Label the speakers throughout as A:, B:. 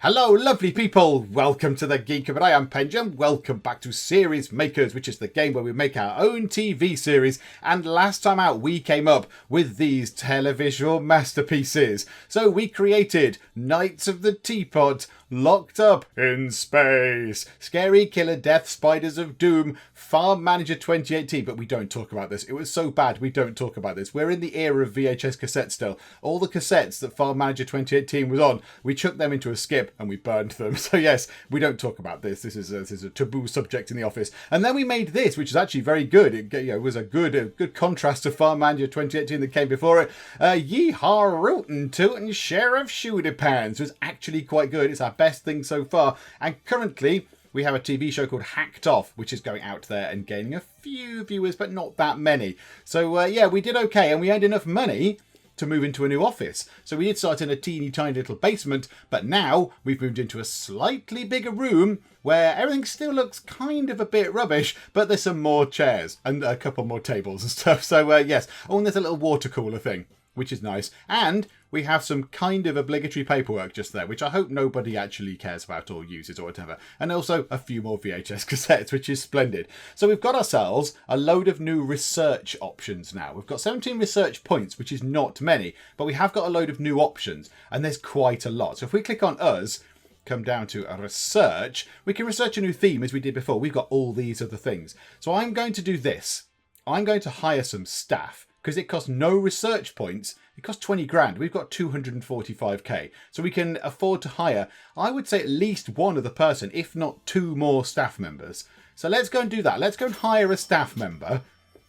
A: Hello, lovely people! Welcome to the Geek Teapot. I am Pendulum. Welcome back to Series Makers, which is the game where we make our own TV series. And last time out, we came up with these televisual masterpieces. So we created Knights of the Teapot, Locked Up in Space, Scary Killer Death, Spiders of Doom, Farm Manager 2018. But we don't talk about this. It was so bad, we don't talk about this. We're in the era of VHS cassettes still. All the cassettes that Farm Manager 2018 was on, we chucked them into a skip and we burned them. So yes, we don't talk about this. This is a taboo subject in the office. And then we made this, which is actually very good. It was a good contrast to Farm Manager 2018 that came before it. Yeehaw rootin' tootin' Sheriff Shooty Pants was actually quite good. It's our best thing so far. And currently we have a TV show called Hacked Off, which is going out there and gaining a few viewers, but not that many. So yeah, we did okay, and we had enough money to move into a new office. So we did start in a teeny tiny little basement, but now we've moved into a slightly bigger room where everything still looks kind of a bit rubbish, but there's some more chairs and a couple more tables and stuff. So yes. Oh, and there's a little water cooler thing, which is nice. And we have some kind of obligatory paperwork just there, which I hope nobody actually cares about or uses or whatever. And also a few more VHS cassettes, which is splendid. So we've got ourselves a load of new research options now. We've got 17 research points, which is not many, but we have got a load of new options, and there's quite a lot. So if we click on us, come down to a research, we can research a new theme as we did before. We've got all these other things. So I'm going to do this. I'm going to hire some staff, because it costs no research points. It costs 20 grand. We've got 245k. So we can afford to hire, I would say, at least one other person, if not two more staff members. So let's go and do that. Let's go and hire a staff member.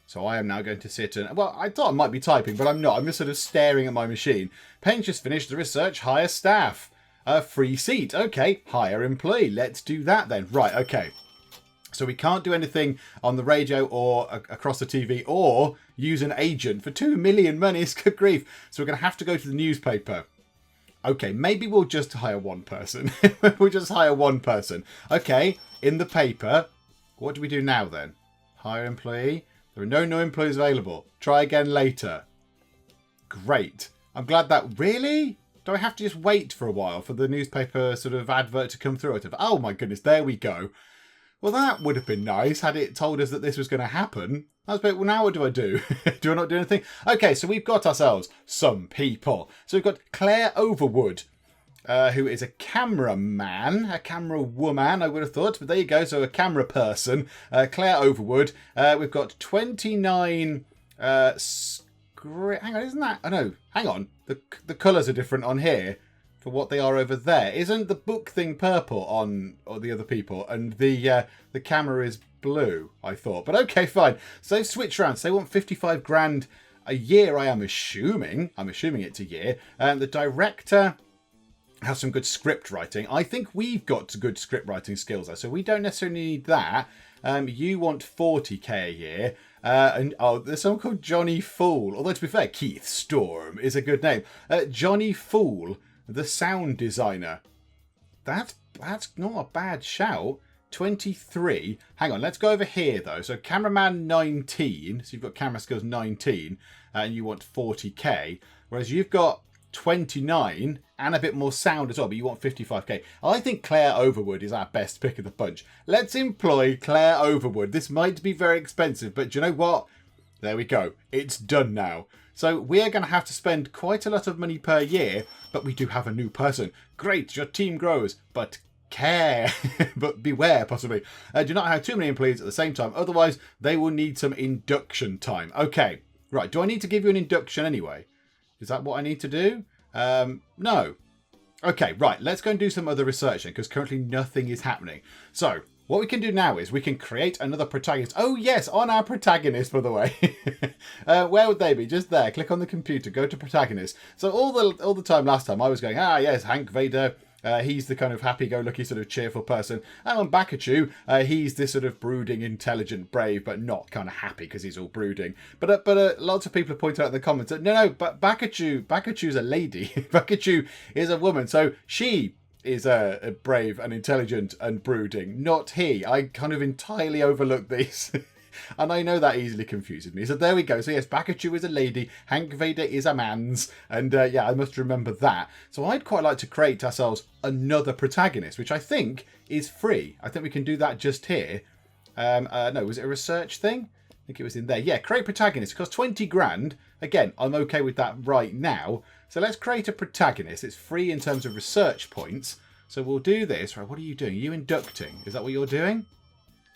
A: So I am now going to sit and, well, I thought I might be typing, but I'm not. I'm just sort of staring at my machine. Pen's just finished the research, hire staff. A free seat. Okay, hire employee. Let's do that then. Right, okay. So we can't do anything on the radio or across the TV or use an agent for 2 million monies. Good grief. So we're going to have to go to the newspaper. Okay, maybe we'll just hire one person. We'll just hire one person. Okay, in the paper. What do we do now then? Hire employee. There are no employees available. Try again later. Great. I'm glad that... Really? Do I have to just wait for a while for the newspaper sort of advert to come through? Oh my goodness, there we go. Well, that would have been nice had it told us that this was going to happen. I was a bit, well, now what do I do? Do I not do anything? Okay, so we've got ourselves some people. So we've got Claire Overwood, who is a cameraman, a camera woman, I would have thought. But there you go, so a camera person. Claire Overwood. We've got 29... hang on, isn't that... Oh, no, hang on. The colours are different on here for what they are over there. Isn't the book thing purple on or the other people, and the camera is blue, I thought. But okay, fine. So they've switched around. So they want 55 grand a year, I am assuming. I'm assuming it's a year. And the director has some good script writing. I think we've got good script writing skills though, so we don't necessarily need that. You want 40k a year. And there's someone called Johnny Fool. Although to be fair, Keith Storm is a good name. Johnny Fool, the sound designer. That's not a bad shout. 23. Hang on, let's go over here though. So cameraman 19. So you've got camera skills 19, and you want 40k. Whereas you've got 29 and a bit more sound as well, but you want 55k. I think Claire Overwood is our best pick of the bunch. Let's employ Claire Overwood. This might be very expensive, but do you know what? There we go. It's done now. So we are going to have to spend quite a lot of money per year, but we do have a new person. Great, your team grows, but care. But beware, possibly. Do not have too many employees at the same time, otherwise they will need some induction time. Okay, right. Do I need to give you an induction anyway? Is that what I need to do? No. Okay, right. Let's go and do some other research then, because currently nothing is happening. So what we can do now is we can create another protagonist. Oh, yes, on our protagonist, by the way. Where would they be? Just there. Click on the computer. Go to protagonist. So all the time last time I was going, yes, Hank Vader. He's the kind of happy-go-lucky sort of cheerful person. And on Bakachu, he's this sort of brooding, intelligent, brave, but not kind of happy because he's all brooding. But lots of people have pointed out in the comments that, no, but Bakachu's a lady. Bakachu is a woman. So she is a brave and intelligent and brooding, not he. I kind of entirely overlooked these. And I know that easily confuses me. So there we go. So yes, Bakachu is a lady, Hank Vader is a man's, and yeah, I must remember that. So I'd quite like to create ourselves another protagonist, which I think is free. I think we can do that just here. No, was it a research thing? I think it was in there. Yeah, create protagonist. It costs 20 grand. Again, I'm okay with that right now. So let's create a protagonist. It's free in terms of research points. So we'll do this. Right, what are you doing? Are you inducting? Is that what you're doing?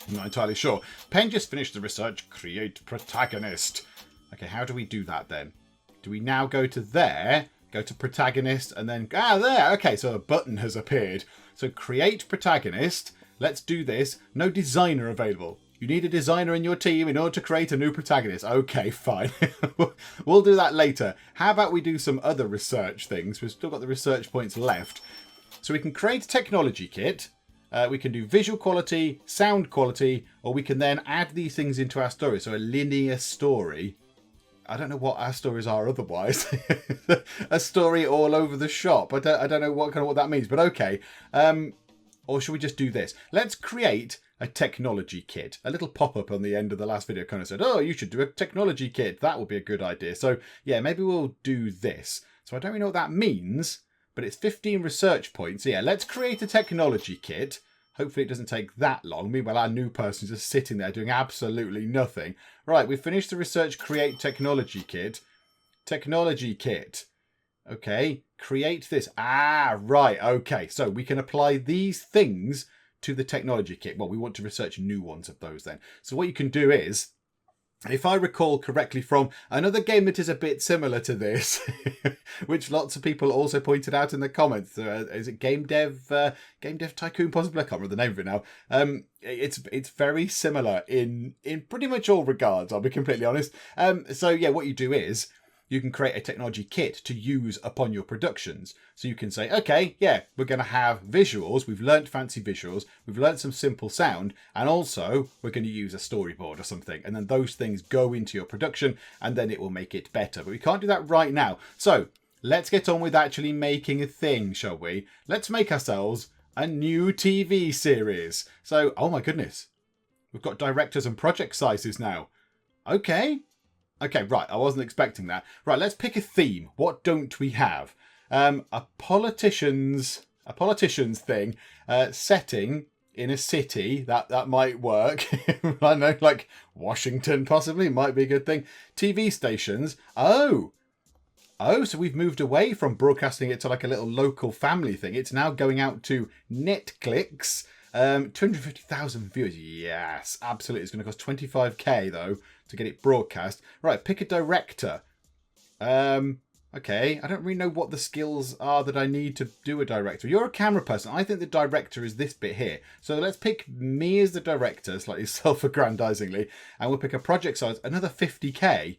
A: I'm not entirely sure. Pen just finished the research. Create protagonist. Okay, how do we do that then? Do we now go to there, go to protagonist, and then... Ah, there! Okay, so a button has appeared. So create protagonist. Let's do this. No designer available. You need a designer in your team in order to create a new protagonist. Okay, fine. We'll do that later. How about we do some other research things? We've still got the research points left. So we can create a technology kit. We can do visual quality, sound quality, or we can then add these things into our story. So a linear story. I don't know what our stories are otherwise. A story all over the shop. I don't know what that means, but okay. Or should we just do this? Let's create a technology kit. A little pop-up on the end of the last video kind of said, oh, you should do a technology kit. That would be a good idea. So yeah, maybe we'll do this. So I don't really know what that means, but it's 15 research points. So yeah, let's create a technology kit. Hopefully it doesn't take that long. Meanwhile, our new person's just sitting there doing absolutely nothing. Right, we've finished the research create technology kit. Technology kit. Okay, create this. Ah, right, okay. So we can apply these things to the technology kit. Well, we want to research new ones of those then. So what you can do is, if I recall correctly from another game that is a bit similar to this, which lots of people also pointed out in the comments, is it Game Dev Tycoon possibly? I can't remember the name of it now. It's very similar in pretty much all regards, I'll be completely honest. So yeah, what you do is, you can create a technology kit to use upon your productions. So you can say, okay, yeah, we're going to have visuals. We've learnt fancy visuals. We've learnt some simple sound. And also, we're going to use a storyboard or something. And then those things go into your production and then it will make it better. But we can't do that right now. So let's get on with actually making a thing, shall we? Let's make ourselves a new TV series. So, oh my goodness. We've got directors and project sizes now. Okay. Okay, right, I wasn't expecting that. Right, let's pick a theme. What don't we have? A politician's thing, setting in a city. That might work. I know, like Washington possibly might be a good thing. TV stations. Oh, so we've moved away from broadcasting it to like a little local family thing. It's now going out to Netklix. 250,000 viewers. Yes, absolutely. It's going to cost 25k though to get it broadcast. Right, pick a director. Okay, I don't really know what the skills are that I need to do a director. You're a camera person. I think the director is this bit here. So let's pick me as the director, slightly self-aggrandizingly, and we'll pick a project size, another 50k.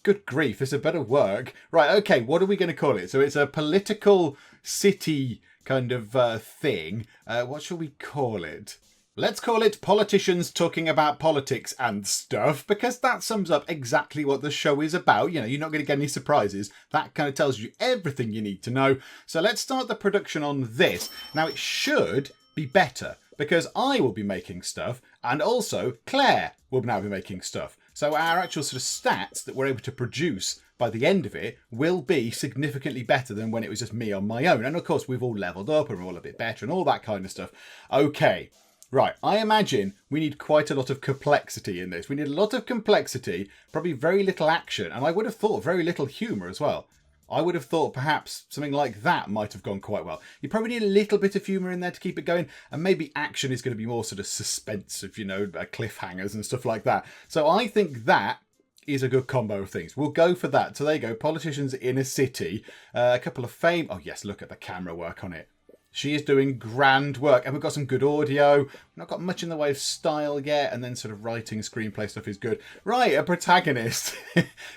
A: Good grief, this is a better work. Right, okay, what are we going to call it? So it's a political city kind of thing. What shall we call it? Let's call it Politicians Talking About Politics and Stuff, because that sums up exactly what the show is about. You know, you're not going to get any surprises. That kind of tells you everything you need to know. So let's start the production on this. Now, it should be better, because I will be making stuff, and also Claire will now be making stuff. So our actual sort of stats that we're able to produce by the end of it will be significantly better than when it was just me on my own. And of course, we've all leveled up and we're all a bit better and all that kind of stuff. Okay, right. I imagine we need quite a lot of complexity in this. We need a lot of complexity, probably very little action. And I would have thought very little humour as well. I would have thought perhaps something like that might have gone quite well. You probably need a little bit of humour in there to keep it going. And maybe action is going to be more sort of suspensive, you know, cliffhangers and stuff like that. So I think that is a good combo of things. We'll go for that. So there you go. Politicians in a city. A couple of fame. Oh, yes. Look at the camera work on it. She is doing grand work. And we've got some good audio. We've not got much in the way of style yet. And then sort of writing, screenplay stuff is good. Right, a protagonist.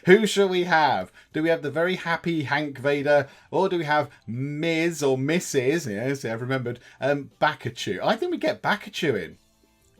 A: Who shall we have? Do we have the very happy Hank Vader? Or do we have Ms. or Mrs.? Yes, I've remembered. Bakachu. I think we get Bakachu in.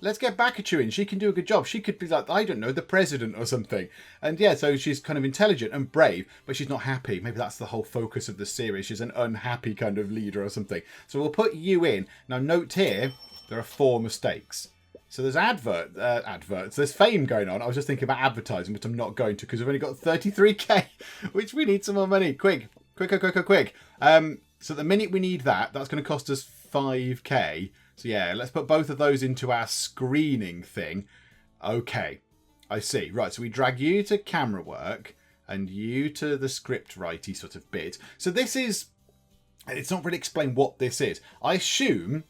A: Let's get Bakachu in. She can do a good job. She could be like, I don't know, the president or something. And yeah, so she's kind of intelligent and brave, but she's not happy. Maybe that's the whole focus of the series. She's an unhappy kind of leader or something. So we'll put you in. Now note here, there are 4 mistakes. So there's adverts. There's fame going on. I was just thinking about advertising, but I'm not going to because we've only got 33k, which we need some more money. Quick. So the minute we need that, that's going to cost us 5k. So yeah, let's put both of those into our screening thing. Okay, I see. Right, so we drag you to camera work and you to the script writey sort of bit. So this is, it's not really explained what this is. I assume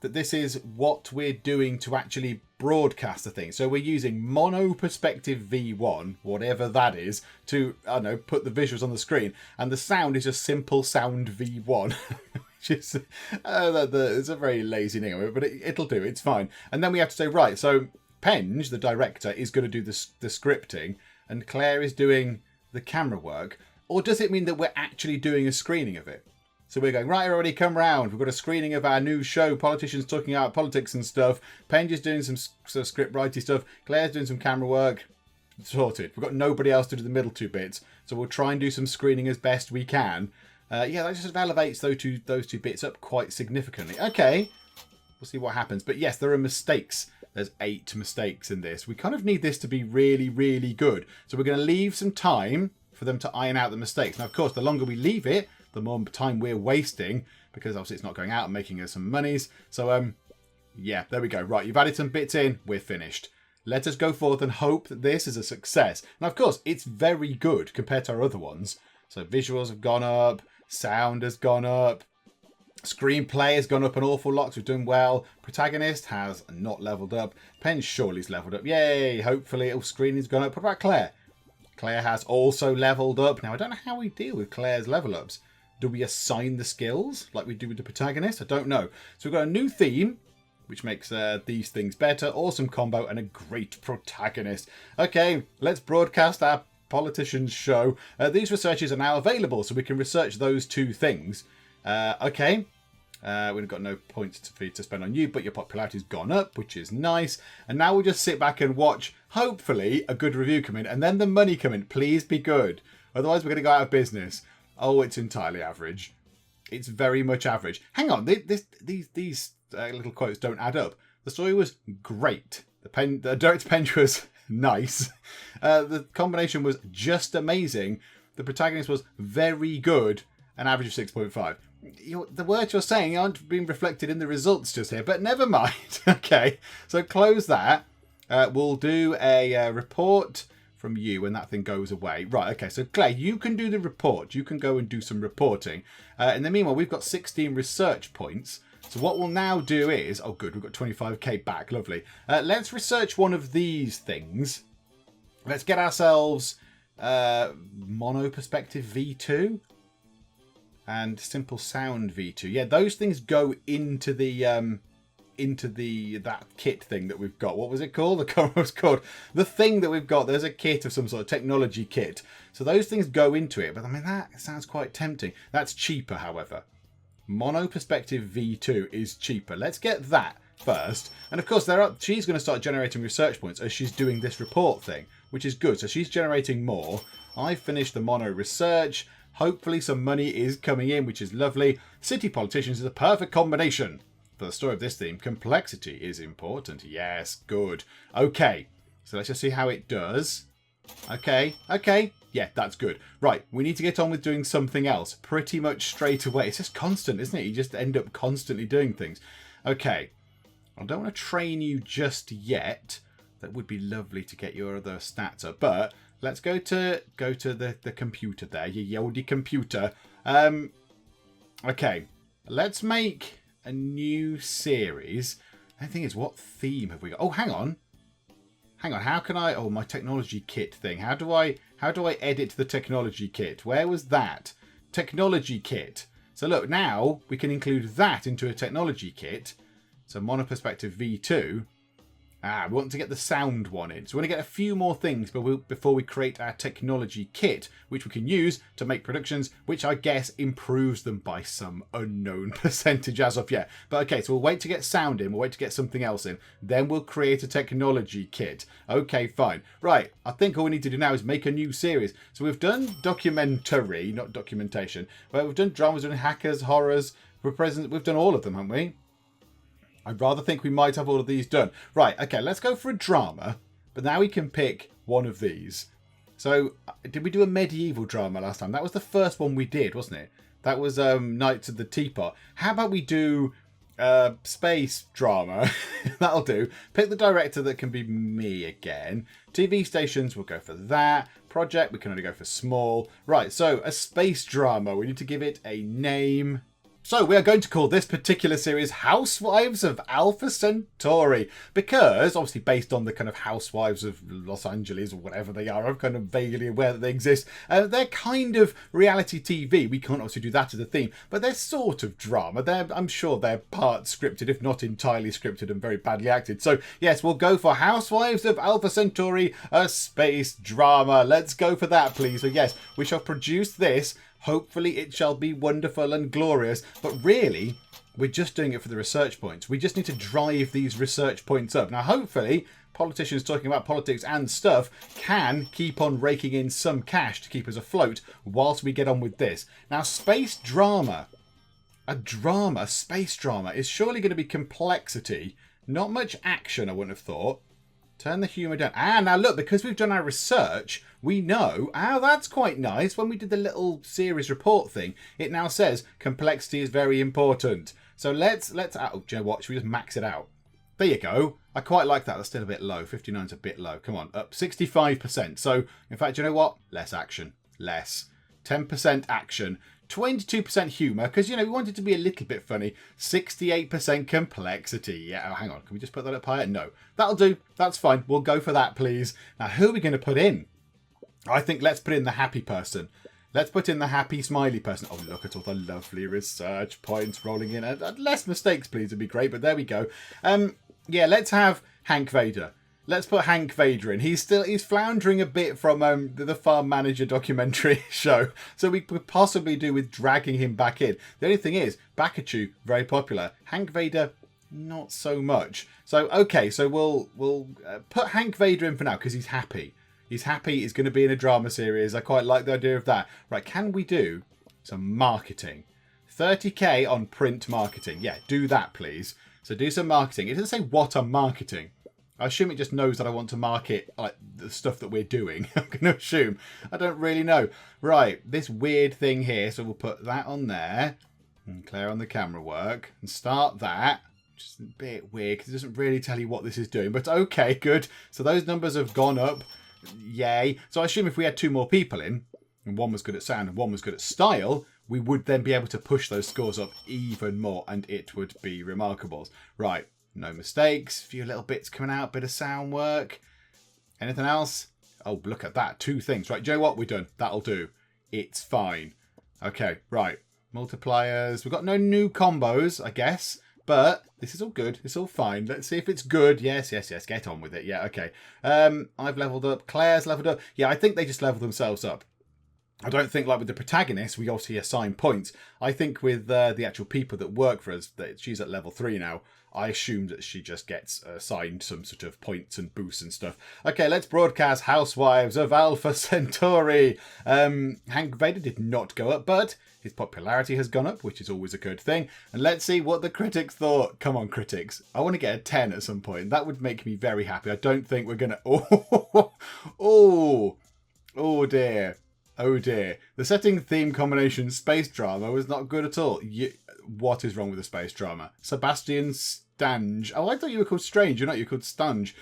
A: that this is what we're doing to actually broadcast the thing. So we're using mono perspective V1, whatever that is, to, I don't know, put the visuals on the screen. And the sound is just simple sound V1, which is, it's a very lazy name of it, but it'll do, it's fine. And then we have to say, right, so Penge, the director, is going to do the scripting, and Claire is doing the camera work. Or does it mean that we're actually doing a screening of it? So we're going, right, everybody come round. We've got a screening of our new show, politicians talking about politics and stuff. Penge is doing some script writing stuff. Claire's doing some camera work. Sorted. We've got nobody else to do the middle two bits. So we'll try and do some screening as best we can. Yeah, that just elevates those two bits up quite significantly. Okay, we'll see what happens. But yes, there are mistakes. There's 8 mistakes in this. We kind of need this to be really, really good. So we're going to leave some time for them to iron out the mistakes. Now, of course, the longer we leave it, the more time we're wasting, because obviously it's not going out and making us some monies. So, yeah, there we go. Right, you've added some bits in. We're finished. Let us go forth and hope that this is a success. Now, of course, it's very good compared to our other ones. So visuals have gone up. Sound has gone up. Screenplay has gone up an awful lot. So we're doing well. Protagonist has not leveled up. Penge surely's leveled up. Yay! Hopefully, screening's gone up. What about Claire? Claire has also leveled up. Now, I don't know how we deal with Claire's level ups. Do we assign the skills like we do with the protagonist? I don't know. So we've got a new theme, which makes these things better. Awesome combo and a great protagonist. Okay, let's broadcast our politicians show. These researches are now available, so we can research those 2 things. Okay. We've got no points for you to spend on you, but your popularity's gone up, which is nice. And now we'll just sit back and watch, hopefully, a good review come in, and then the money come in. Please be good. Otherwise, we're going to go out of business. Oh, it's entirely average. It's very much average. Hang on, these little quotes don't add up. The story was great. The director Penge was nice. The combination was just amazing. The protagonist was very good. An average of 6.5. The words you're saying aren't being reflected in the results just here, but never mind. Okay, so close that. We'll do a report from you when that thing goes away. Right, okay, so Claire, you can do the report. You can go and do some reporting. In the meanwhile, we've got 16 research points. So what we'll now do is... Oh, good, we've got 25k back. Lovely. Let's research one of these things. Let's get ourselves mono perspective V2 and simple sound V2. Yeah, those things go into the... that kit thing that we've got. What was it called? I can't remember what it's called. The thing that we've got, there's a kit of some sort of technology kit. So those things go into it. But I mean, that sounds quite tempting. That's cheaper, however. Mono perspective V2 is cheaper. Let's get that first. And of course, she's going to start generating research points as she's doing this report thing, which is good. So she's generating more. I've finished the mono research. Hopefully some money is coming in, which is lovely. City politicians is a perfect combination. For the story of this theme, complexity is important. Yes, good. Okay, so let's just see how it does. Okay. Yeah, that's good. Right, we need to get on with doing something else pretty much straight away. It's just constant, isn't it? You just end up constantly doing things. Okay, I don't want to train you just yet. That would be lovely to get your other stats up. But let's go to the computer there, your Yodi computer. Okay, let's make a new series. The thing is, what theme have we got? Oh, hang on. How can I... Oh, my technology kit thing. How do I edit the technology kit? Where was that? Technology kit. So look, now we can include that into a technology kit. So monoperspective V2. We want to get the sound one in. So we want to get a few more things before we create our technology kit, which we can use to make productions, which I guess improves them by some unknown percentage as of yet. But okay, so we'll wait to get sound in. We'll wait to get something else in. Then we'll create a technology kit. Okay, fine. Right, I think all we need to do now is make a new series. So we've done documentary, not documentation. Well, we've done dramas, we've done hackers, horrors. We've done all of them, haven't we? I'd rather think we might have all of these done. Right, okay, let's go for a drama. But now we can pick one of these. So, did we do a medieval drama last time? That was the first one we did, wasn't it? That was Knights of the Teapot. How about we do space drama? That'll do. Pick the director that can be me again. TV stations, we'll go for that. Project, we can only go for small. Right, so a space drama. We need to give it a name. So we are going to call this particular series Housewives of Alpha Centauri, because obviously based on the kind of housewives of Los Angeles or whatever they are, I'm kind of vaguely aware that they exist. They're kind of reality TV. We can't obviously do that as a theme, but they're sort of drama. I'm sure they're part scripted, if not entirely scripted and very badly acted. So yes, we'll go for Housewives of Alpha Centauri, a space drama. Let's go for that, please. So yes, we shall produce this. Hopefully it shall be wonderful and glorious. But really, we're just doing it for the research points. We just need to drive these research points up. Now, hopefully, politicians talking about politics and stuff can keep on raking in some cash to keep us afloat whilst we get on with this. Now, space drama. A space drama, is surely going to be complexity. Not much action, I wouldn't have thought. Turn the humour down. Now look, because we've done our research, we know, that's quite nice. When we did the little series report thing, it now says complexity is very important. So let's, do you know what? Should we just max it out? There you go. I quite like that. That's still a bit low. 59's a bit low. Come on, up 65%. So, in fact, you know what? Less action. Less. 10% action. 22% humour, because, we want it to be a little bit funny. 68% complexity. Yeah, hang on. Can we just put that up higher? No. That'll do. That's fine. We'll go for that, please. Now, who are we going to put in? I think let's put in the happy person. Let's put in the happy smiley person. Oh, look at all the lovely research points rolling in. Less mistakes, please, would be great, but there we go. Yeah, let's have Hank Vader. Let's put Hank Vader in. He's floundering a bit from the Farm Manager documentary show. So we could possibly do with dragging him back in. The only thing is, Bakachu, very popular. Hank Vader, not so much. So, okay, so we'll put Hank Vader in for now because he's happy. He's happy. He's going to be in a drama series. I quite like the idea of that. Right, can we do some marketing? 30k on print marketing. Yeah, do that, please. So do some marketing. It doesn't say what I'm marketing. I assume it just knows that I want to market the stuff that we're doing. I'm going to assume. I don't really know. Right, this weird thing here. So we'll put that on there. And clear on the camera work. And start that. Just a bit weird because it doesn't really tell you what this is doing. But okay, good. So those numbers have gone up. Yay. So I assume if we had 2 more people in, and one was good at sound and one was good at style, we would then be able to push those scores up even more. And it would be remarkable. Right. No mistakes, a few little bits coming out, bit of sound work. Anything else? Oh, look at that. 2 things. Right, do you know what? We're done. That'll do. It's fine. Okay, right. Multipliers. We've got no new combos, I guess. But this is all good. It's all fine. Let's see if it's good. Yes. Get on with it. Yeah, okay. I've leveled up. Claire's leveled up. Yeah, I think they just level themselves up. I don't think like with the protagonist, we obviously assign points. I think with the actual people that work for us, that she's at level 3 now. I assume that she just gets assigned some sort of points and boosts and stuff. Okay, let's broadcast Housewives of Alpha Centauri. Hank Vader did not go up, but his popularity has gone up, which is always a good thing. And let's see what the critics thought. Come on, critics. I want to get a 10 at some point. That would make me very happy. I don't think we're going to... Oh, dear. Oh, dear. The setting theme combination space drama was not good at all. What is wrong with the space drama? Sebastian Stange. Oh, I thought you were called Strange. You're not. You're called Stunge.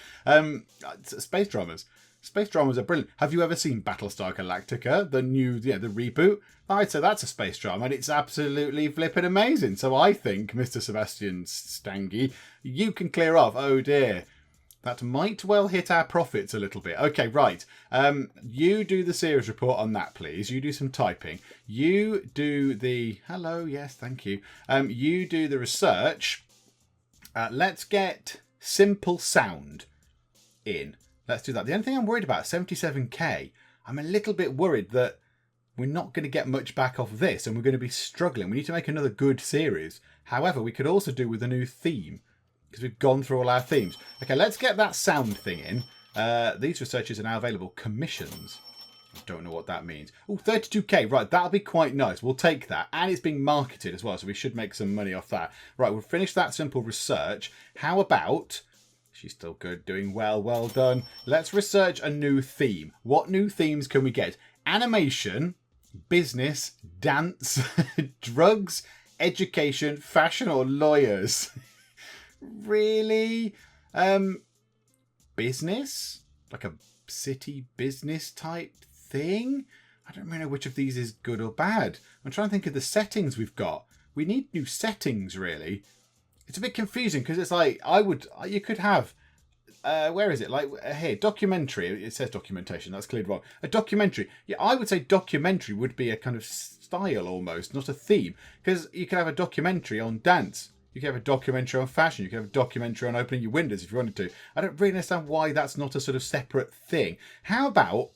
A: Space dramas. Space dramas are brilliant. Have you ever seen Battlestar Galactica? The new, the reboot? I'd say that's a space drama, and it's absolutely flipping amazing. So I think, Mr. Sebastian Stange, you can clear off. Oh, dear. That might well hit our profits a little bit. Okay, right. You do the series report on that, please. You do some typing. You do the... Hello, yes, thank you. You do the research. Let's get simple sound in. Let's do that. The only thing I'm worried about, 77k. I'm a little bit worried that we're not going to get much back off of this and we're going to be struggling. We need to make another good series. However, we could also do with a new theme, because we've gone through all our themes. Okay, let's get that sound thing in. These researches are now available. Commissions. I don't know what that means. Oh, 32k. Right, that'll be quite nice. We'll take that. And it's being marketed as well, so we should make some money off that. Right, we'll finish that simple research. How about... She's still good, doing well, well done. Let's research a new theme. What new themes can we get? Animation, business, dance, drugs, education, fashion, or lawyers? Really? Business? Like a city business type thing? I don't really know which of these is good or bad. I'm trying to think of the settings we've got. We need new settings, really. It's a bit confusing because it's like, you could have, where is it? Like here, documentary. It says documentation. That's clearly wrong. A documentary. Yeah, I would say documentary would be a kind of style almost, not a theme. Because you could have a documentary on dance. You could have a documentary on fashion. You could have a documentary on opening your windows if you wanted to. I don't really understand why that's not a sort of separate thing. How about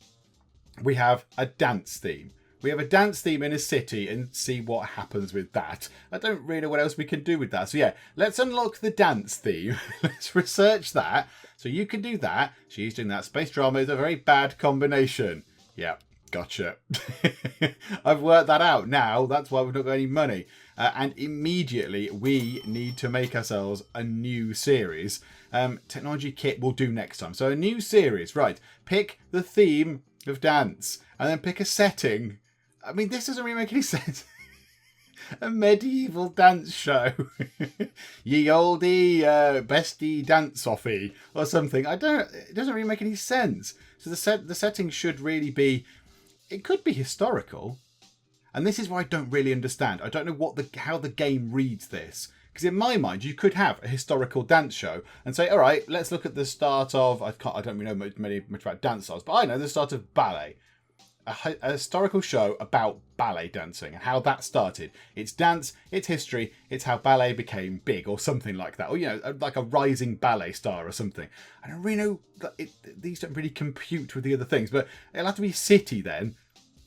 A: we have a dance theme? We have a dance theme in a city and see what happens with that. I don't really know what else we can do with that. So yeah, let's unlock the dance theme. Let's research that. So you can do that. She's doing that. Space drama is a very bad combination. Yeah, gotcha. I've worked that out now. That's why we've not got any money. And immediately we need to make ourselves a new series. Technology kit will do next time. So a new series. Right. Pick the theme of dance and then pick a setting. I mean, this doesn't really make any sense. A medieval dance show. Ye oldie bestie dance-offy or something. It doesn't really make any sense. So the setting should really be, it could be historical. And this is what I don't really understand. I don't know how the game reads this. Because in my mind, you could have a historical dance show and say, all right, let's look at the start of, I don't really know much about dance styles, but I know the start of ballet. A historical show about ballet dancing and how that started. It's dance, it's history, it's how ballet became big or something like that. Or, like a rising ballet star or something. I don't really know, these don't really compute with the other things, but it'll have to be city then.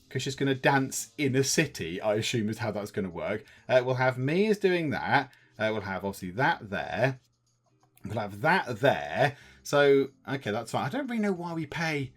A: Because she's going to dance in a city, I assume is how that's going to work. We'll have me as doing that. We'll have obviously that there. We'll have that there. So, okay, that's fine. I don't really know why we pay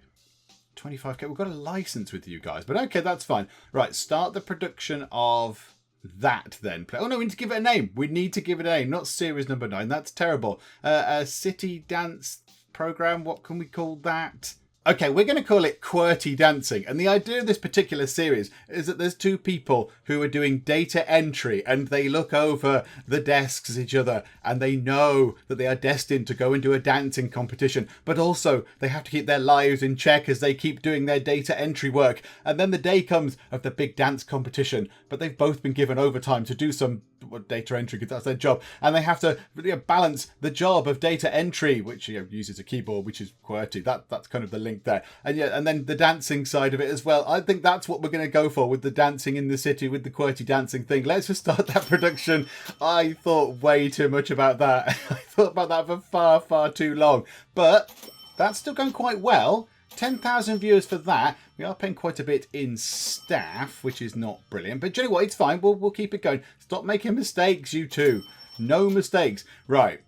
A: 25k. We've got a license with you guys, but okay, that's fine. Right, start the production of that then. Oh no, we need to give it a name. We need to give it a name, not series number 9. That's terrible. A city dance program. What can we call that? Okay, we're going to call it QWERTY Dancing. And the idea of this particular series is that there's two people who are doing data entry and they look over the desks at each other and they know that they are destined to go into a dancing competition. But also they have to keep their lives in check as they keep doing their data entry work. And then the day comes of the big dance competition. But they've both been given overtime to do some data entry because that's their job. And they have to balance the job of data entry, which uses a keyboard, which is QWERTY. That's kind of the link there. And then the dancing side of it as well. I think that's what we're going to go for with the dancing in the city, with the QWERTY dancing thing. Let's just start that production. I thought way too much about that. I thought about that for far, far too long. But that's still going quite well. 10,000 viewers for that. We are paying quite a bit in staff, which is not brilliant. But do you know what? It's fine. We'll keep it going. Stop making mistakes, you two. No mistakes. Right.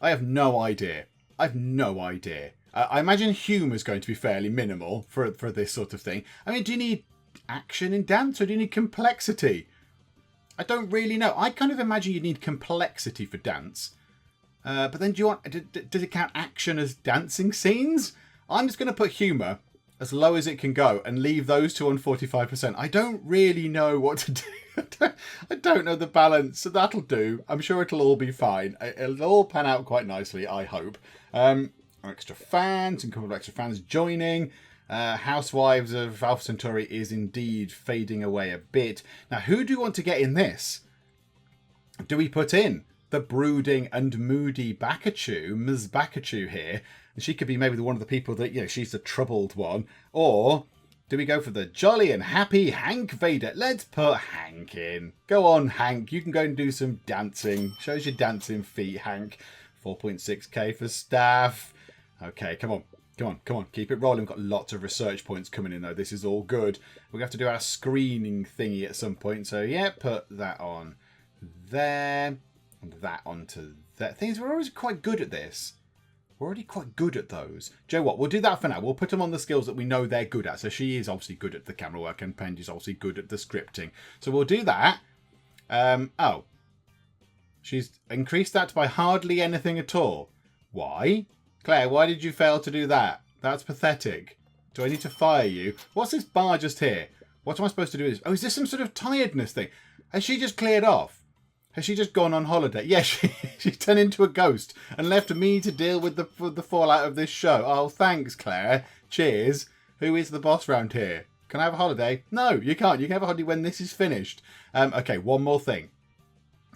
A: I have no idea. I imagine humour is going to be fairly minimal for this sort of thing. I mean, do you need action in dance or do you need complexity? I don't really know. I kind of imagine you need complexity for dance. But then does it count action as dancing scenes? I'm just going to put humour as low as it can go and leave those two on 45%. I don't really know what to do. I don't know the balance, so that'll do. I'm sure it'll all be fine. It'll all pan out quite nicely, I hope. Extra fans, and a couple of extra fans joining. Housewives of Alpha Centauri is indeed fading away a bit. Now, who do you want to get in this? Do we put in the brooding and moody Bakachu, Ms. Bakachu here? And she could be maybe one of the people that, she's the troubled one. Or do we go for the jolly and happy Hank Vader? Let's put Hank in. Go on, Hank. You can go and do some dancing. Shows your dancing feet, Hank. 4.6k for staff. Okay, come on. Keep it rolling. We've got lots of research points coming in, though. This is all good. We're going to have to do our screening thingy at some point. So, yeah, put that on there. And that onto that. Things we're always quite good at this. We're already quite good at those. Joe, what? We'll do that for now. We'll put them on the skills that we know they're good at. So she is obviously good at the camera work and Penji's obviously good at the scripting. So we'll do that. Oh. She's increased that by hardly anything at all. Why? Claire, why did you fail to do that? That's pathetic. Do I need to fire you? What's this bar just here? What am I supposed to do? Oh, is this some sort of tiredness thing? Has she just cleared off? Has she just gone on holiday? Yeah, she turned into a ghost and left me to deal with the fallout of this show. Oh, thanks, Claire. Cheers. Who is the boss round here? Can I have a holiday? No, you can't. You can have a holiday when this is finished. Okay, one more thing.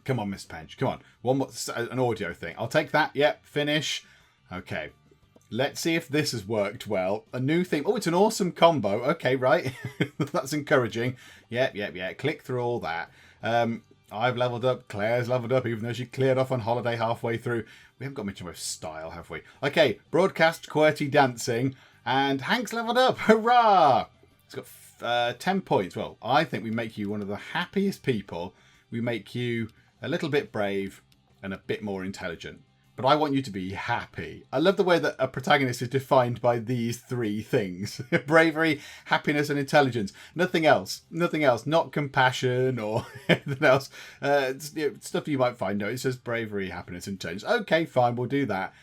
A: Come on, Miss Penge. Come on. One more, an audio thing. I'll take that. Yep, finish. Okay. Let's see if this has worked well. A new theme. Oh, it's an awesome combo. Okay, right. That's encouraging. Yep. Click through all that. I've leveled up. Claire's leveled up, even though she cleared off on holiday halfway through. We haven't got much of a style, have we? Okay, broadcast QWERTY dancing. And Hank's leveled up. Hurrah! He's got 10 points. Well, I think we make you one of the happiest people. We make you a little bit brave and a bit more intelligent. But I want you to be happy. I love the way that a protagonist is defined by these three things. Bravery, happiness, and intelligence. Nothing else. Nothing else. Not compassion or anything else. Stuff you might find. No, it says bravery, happiness, and intelligence. Okay, fine, we'll do that.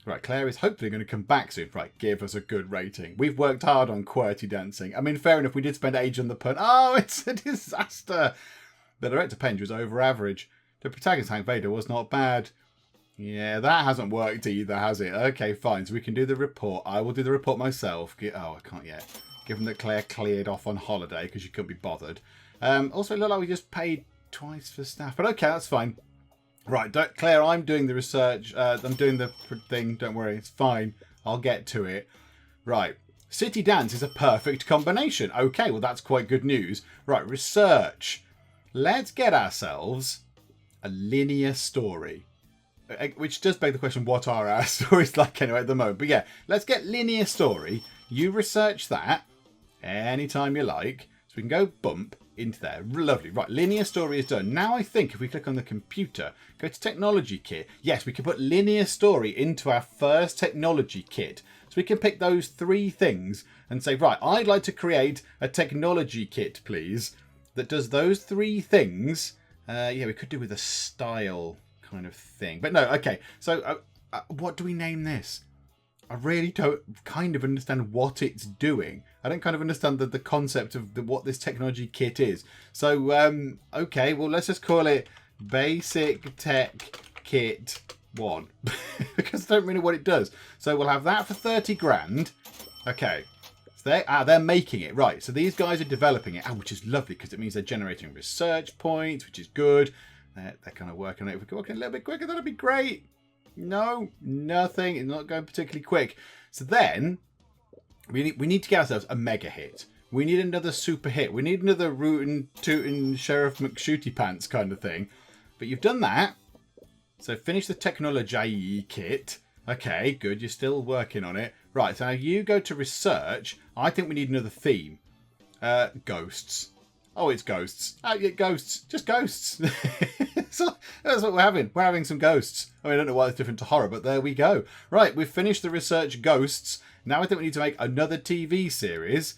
A: Right, Claire is hopefully going to come back soon. Right, give us a good rating. We've worked hard on QWERTY dancing. I mean, fair enough, we did spend age on the pun. Oh, it's a disaster. The director Penge was over average. The protagonist Hank Vader was not bad. Yeah, that hasn't worked either, has it? Okay, fine. So we can do the report. I will do the report myself. Oh, I can't yet. Given that Claire cleared off on holiday because she couldn't be bothered. Also, it looked like we just paid twice for staff. But okay, that's fine. Right, Claire, I'm doing the research. I'm doing the thing. Don't worry, it's fine. I'll get to it. Right. City Dance is a perfect combination. Okay, well, that's quite good news. Right, research. Let's get ourselves a linear story. Which does beg the question, what are our stories like anyway at the moment? But yeah, let's get linear story. You research that anytime you like. So we can go bump into there. Lovely. Right, linear story is done. Now I think if we click on the computer, go to technology kit. Yes, we can put linear story into our first technology kit. So we can pick those three things and say, right, I'd like to create a technology kit, please, that does those three things. Yeah, we could do with a style kind of thing. But no, okay. So what do we name this? I really don't kind of understand what it's doing. I don't kind of understand the concept of what this technology kit is. So, okay, well, let's just call it Basic Tech Kit 1. Because I don't really know what it does. So we'll have that for 30 grand. Okay. So they're making it. Right, so these guys are developing it. Which is lovely because it means they're generating research points, which is good. They're kind of working on it. If we could work a little bit quicker, that'd be great. No, nothing. It's not going particularly quick. So then we need to get ourselves a mega hit. We need another super hit. We need another rootin' tootin' Sheriff McShooty Pants kind of thing. But you've done that. So finish the technology kit. Okay, good. You're still working on it. Right, so now you go to research. I think we need another theme. Ghosts. Oh, it's ghosts. Oh, yeah, ghosts. Just ghosts. So that's what we're having. We're having some ghosts. I mean, I don't know why it's different to horror, but there we go. Right, we've finished the research ghosts. Now I think we need to make another TV series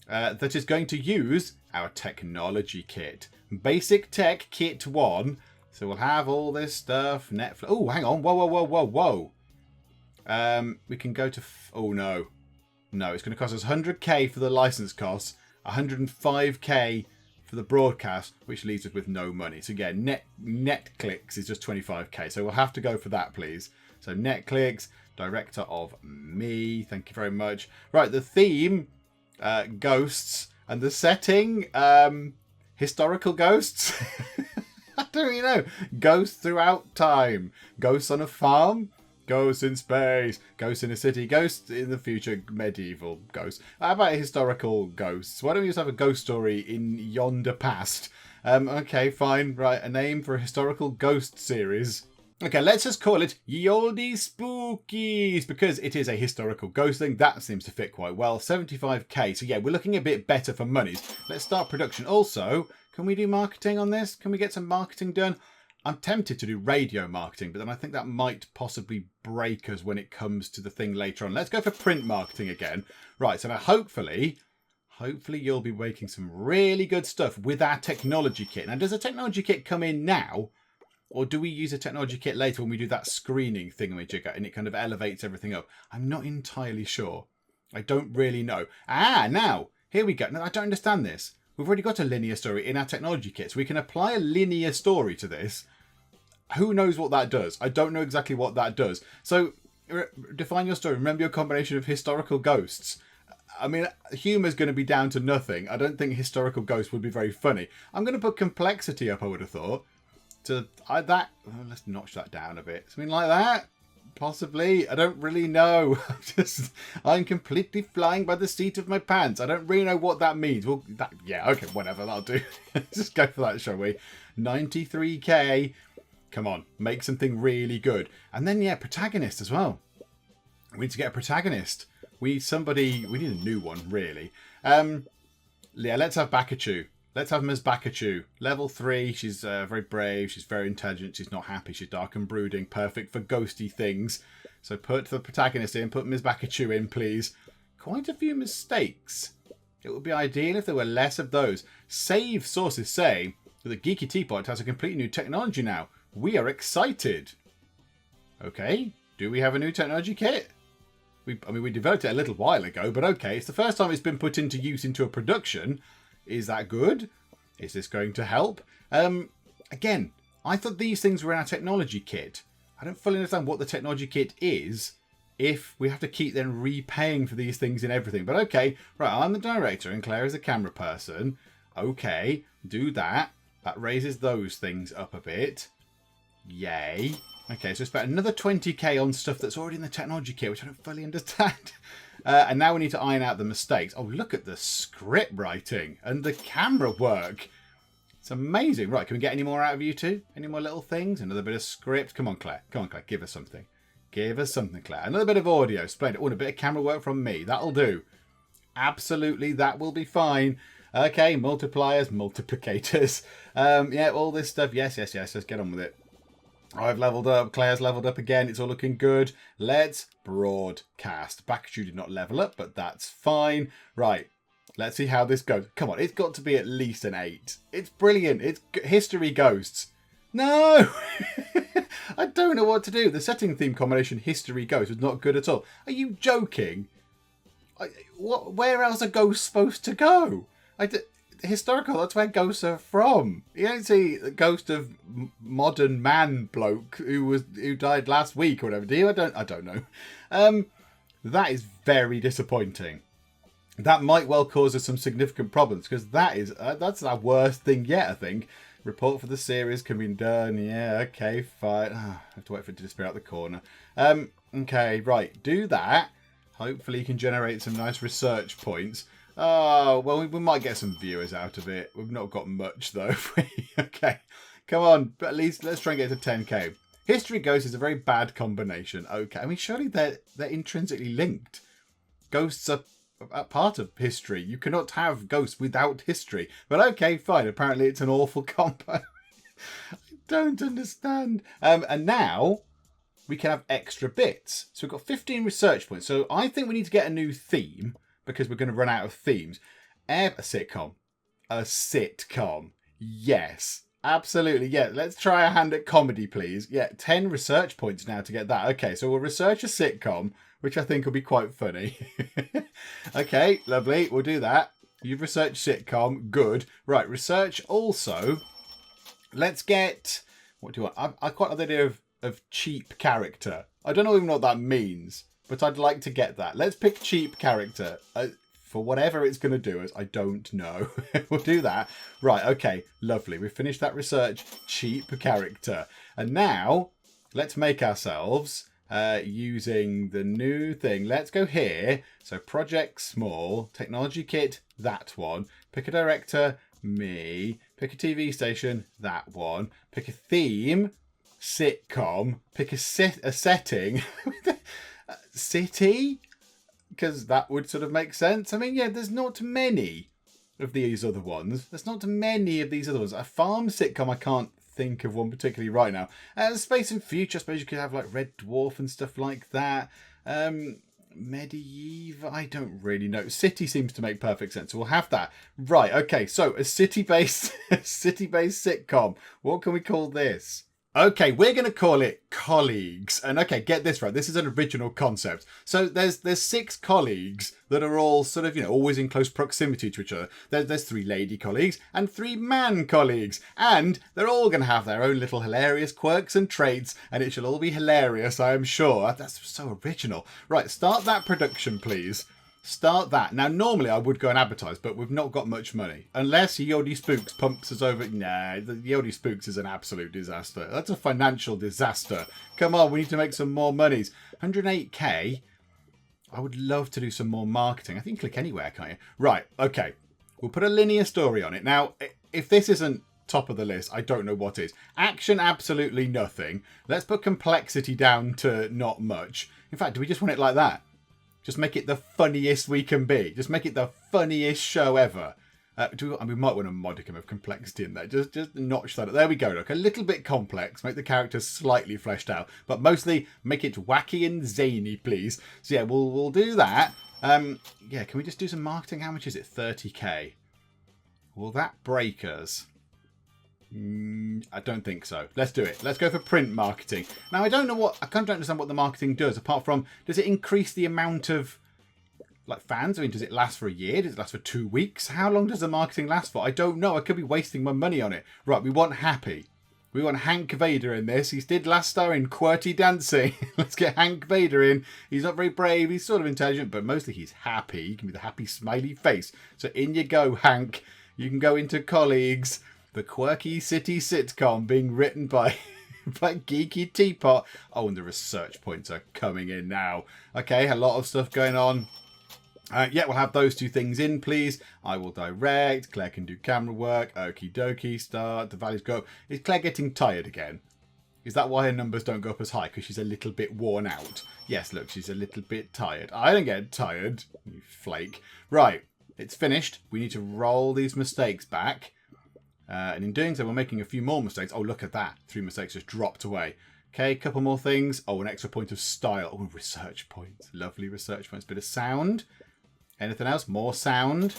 A: that is going to use our technology kit. Basic Tech Kit 1. So we'll have all this stuff. Netflix. Oh, hang on. Whoa. We can go to... Oh, no. No, it's going to cost us 100k for the license costs. 105k for the broadcast, which leaves us with no money. So again, Netklix is just 25k. So we'll have to go for that, please. So Netklix, director of me. Thank you very much. Right, the theme, ghosts, and the setting, historical ghosts. I don't really know. Ghosts throughout time. Ghosts on a farm. Ghosts in space, ghosts in a city, ghosts in the future, medieval ghosts. How about historical ghosts? Why don't we just have a ghost story in yonder past? Okay, fine. Right, a name for a historical ghost series. Okay, let's just call it Ye Olde Spookies, because it is a historical ghost thing. That seems to fit quite well. 75k. So yeah, we're looking a bit better for monies. Let's start production. Also, can we do marketing on this? Can we get some marketing done? I'm tempted to do radio marketing, but then I think that might possibly break us when it comes to the thing later on. Let's go for print marketing again. Right, so now hopefully you'll be making some really good stuff with our technology kit. Now, does a technology kit come in now? Or do we use a technology kit later when we do that screening thingamajigger and it kind of elevates everything up? I'm not entirely sure. I don't really know. Now, here we go. Now, I don't understand this. We've already got a linear story in our technology kit, so we can apply a linear story to this. Who knows what that does? I don't know exactly what that does. So, define your story. Remember your combination of historical ghosts. I mean, humour's going to be down to nothing. I don't think historical ghosts would be very funny. I'm going to put complexity up, I would have thought. Let's notch that down a bit. Something like that? Possibly. I don't really know. I'm completely flying by the seat of my pants. I don't really know what that means. Well, yeah, okay, whatever, that'll do. Let's just go for that, shall we? 93k. Come on, make something really good. And then, yeah, protagonist as well. We need to get a protagonist. We need a new one, really. Yeah, let's have Bakachu. Let's have Ms. Bakachu. Level 3, she's very brave, she's very intelligent, she's not happy, she's dark and brooding, perfect for ghosty things. So put the protagonist in, put Ms. Bakachu in, please. Quite a few mistakes. It would be ideal if there were less of those. Save sources say that the Geeky Teapot has a completely new technology now. We are excited. Okay, do we have a new technology kit? We developed it a little while ago, but okay, it's the first time it's been put into use into a production. Is that good? Is this going to help? Again, I thought these things were in our technology kit. I don't fully understand what the technology kit is if we have to keep then repaying for these things and everything. But okay, right, I'm the director and Claire is the camera person. Okay, do that. That raises those things up a bit. Yay. Okay, so it's about another 20k on stuff that's already in the technology kit, which I don't fully understand. And now we need to iron out the mistakes. Oh, look at the script writing and the camera work. It's amazing. Right, can we get any more out of you two? Any more little things? Another bit of script? Come on, Claire. Come on, Claire. Give us something. Give us something, Claire. Another bit of audio. Splendid. Oh, and a bit of camera work from me. That'll do. Absolutely, that will be fine. Okay, multipliers, multiplicators. Yeah, all this stuff. Yes. Let's get on with it. I've leveled up. Claire's leveled up again. It's all looking good. Let's broadcast. Bakachu did not level up, but that's fine. Right. Let's see how this goes. Come on. It's got to be at least an 8. It's brilliant. It's history ghosts. No! I don't know what to do. The setting theme combination history ghost was not good at all. Are you joking? Where else are ghosts supposed to go? Historical, that's where ghosts are from. You don't see the ghost of modern man bloke who died last week or whatever, do you? I don't know. That is very disappointing. That might well cause us some significant problems because that's our worst thing yet, I think. Report for the series can be done. Yeah, okay, fine. I have to wait for it to disappear out the corner. Okay, right, do that. Hopefully you can generate some nice research points. Oh, well, we might get some viewers out of it. We've not got much, though. Okay, come on. But at least let's try and get to 10k. History Ghost is a very bad combination. Okay, I mean, surely they're intrinsically linked. Ghosts are a part of history. You cannot have ghosts without history. But okay, fine. Apparently it's an awful combo. I don't understand. And now we can have extra bits. So we've got 15 research points. So I think we need to get a new theme, because we're going to run out of themes. A sitcom. A sitcom. Yes. Absolutely. Yeah. Let's try a hand at comedy, please. Yeah. 10 research points now to get that. Okay. So we'll research a sitcom, which I think will be quite funny. Okay. Lovely. We'll do that. You've researched sitcom. Good. Right. Research also. Let's get... What do you want? I quite like the idea of cheap character. I don't even know what that means. But I'd like to get that. Let's pick cheap character. For whatever it's going to do us, I don't know. We'll do that. Right, okay, lovely. We've finished that research. Cheap character. And now, let's make ourselves, using the new thing. Let's go here. So, project small. Technology kit, that one. Pick a director, me. Pick a TV station, that one. Pick a theme, sitcom. Pick a setting. City, because that would sort of make sense. I mean, yeah, there's not many of these other ones. A farm sitcom I can't think of one particularly right now. Space and future, I suppose you could have like Red Dwarf and stuff like that. Medieval, I don't really know. City seems to make perfect sense, so we'll have that. Right, okay, so a city-based sitcom. What can we call this? Okay, we're going to call it Colleagues. And okay, get this right. This is an original concept. So there's 6 colleagues that are all sort of, always in close proximity to each other. There's 3 lady colleagues and 3 man colleagues. And they're all going to have their own little hilarious quirks and traits. And it shall all be hilarious, I am sure. That's so original. Right, start that production, please. Start that. Now, normally I would go and advertise, but we've not got much money. Unless Yodi Spooks pumps us over. Nah, the Yodi Spooks is an absolute disaster. That's a financial disaster. Come on, we need to make some more monies. 108k. I would love to do some more marketing. I think click anywhere, can't you? Right, okay. We'll put a linear story on it. Now, if this isn't top of the list, I don't know what is. Action, absolutely nothing. Let's put complexity down to not much. In fact, do we just want it like that? Just make it the funniest we can be. Just make it the funniest show ever. We might want a modicum of complexity in there. Just notch that up. There we go. Look, a little bit complex. Make the characters slightly fleshed out. But mostly make it wacky and zany, please. So yeah, we'll do that. Yeah, can we just do some marketing? How much is it? 30k. Will that break us? I don't think so. Let's do it. Let's go for print marketing. Now, I kind of don't understand what the marketing does, apart from, does it increase the amount of, like, fans? I mean, does it last for a year? Does it last for 2 weeks? How long does the marketing last for? I don't know. I could be wasting my money on it. Right, we want Happy. We want Hank Vader in this. He did last star in QWERTY dancing. Let's get Hank Vader in. He's not very brave. He's sort of intelligent, but mostly he's happy. He can be the happy smiley face. So in you go, Hank. You can go into Colleagues. The quirky city sitcom being written by Geeky Teapot. Oh, and the research points are coming in now. Okay, a lot of stuff going on. Yeah, we'll have those 2 things in, please. I will direct. Claire can do camera work. Okie dokie. Start. The values go up. Is Claire getting tired again? Is that why her numbers don't go up as high? Because she's a little bit worn out. Yes, look, she's a little bit tired. I don't get tired, you flake. Right, it's finished. We need to roll these mistakes back. And in doing so, we're making a few more mistakes. Oh, look at that. 3 mistakes just dropped away. Okay, a couple more things. Oh, an extra point of style. Oh, research points. Lovely research points. Bit of sound. Anything else? More sound.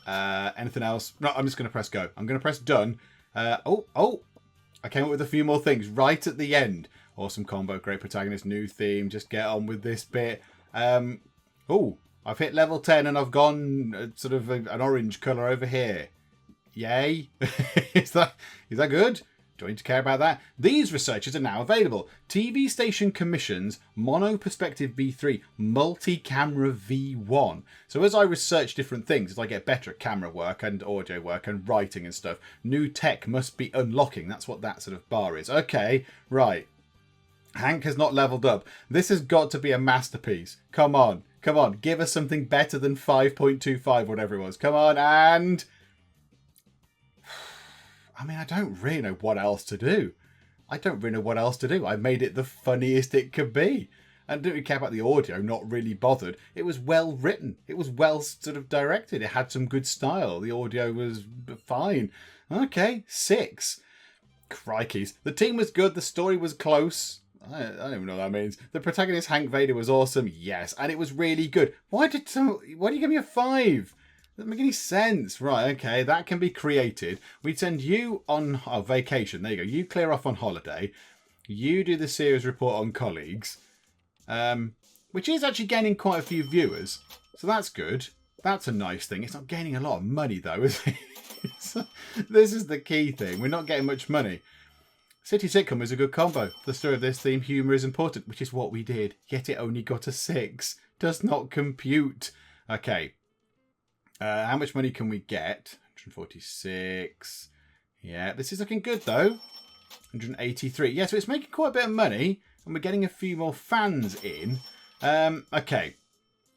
A: Anything else? No, I'm just going to press go. I'm going to press done. Oh. I came up with a few more things right at the end. Awesome combo. Great protagonist. New theme. Just get on with this bit. Oh, I've hit level 10 and I've gone sort of an orange colour over here. Yay. Is that good? Do I need to care about that? These researchers are now available. TV station commissions, mono perspective V3, multi-camera V1. So as I research different things, as I get better at camera work and audio work and writing and stuff, new tech must be unlocking. That's what that sort of bar is. Okay, right. Hank has not leveled up. This has got to be a masterpiece. Come on. Give us something better than 5.25, whatever it was. Come on, and... I mean, I don't really know what else to do. I made it the funniest it could be. And didn't really care about the audio, not really bothered. It was well written. It was well sort of directed. It had some good style. The audio was fine. Okay, 6. Crikeys. The team was good. The story was close. I don't even know what that means. The protagonist, Hank Vader, was awesome. Yes. And it was really good. Why do you give me a 5? Doesn't make any sense. Right, okay, that can be created. We'd send you on vacation. There you go. You clear off on holiday. You do the series report on Colleagues, which is actually gaining quite a few viewers. So that's good. That's a nice thing. It's not gaining a lot of money, though, is it? This is the key thing. We're not getting much money. City sitcom is a good combo. The story of this theme, humour is important, which is what we did. Yet it only got a 6. Does not compute. Okay. How much money can we get? 146. Yeah, this is looking good though. 183. Yeah, so it's making quite a bit of money. And we're getting a few more fans in. Okay.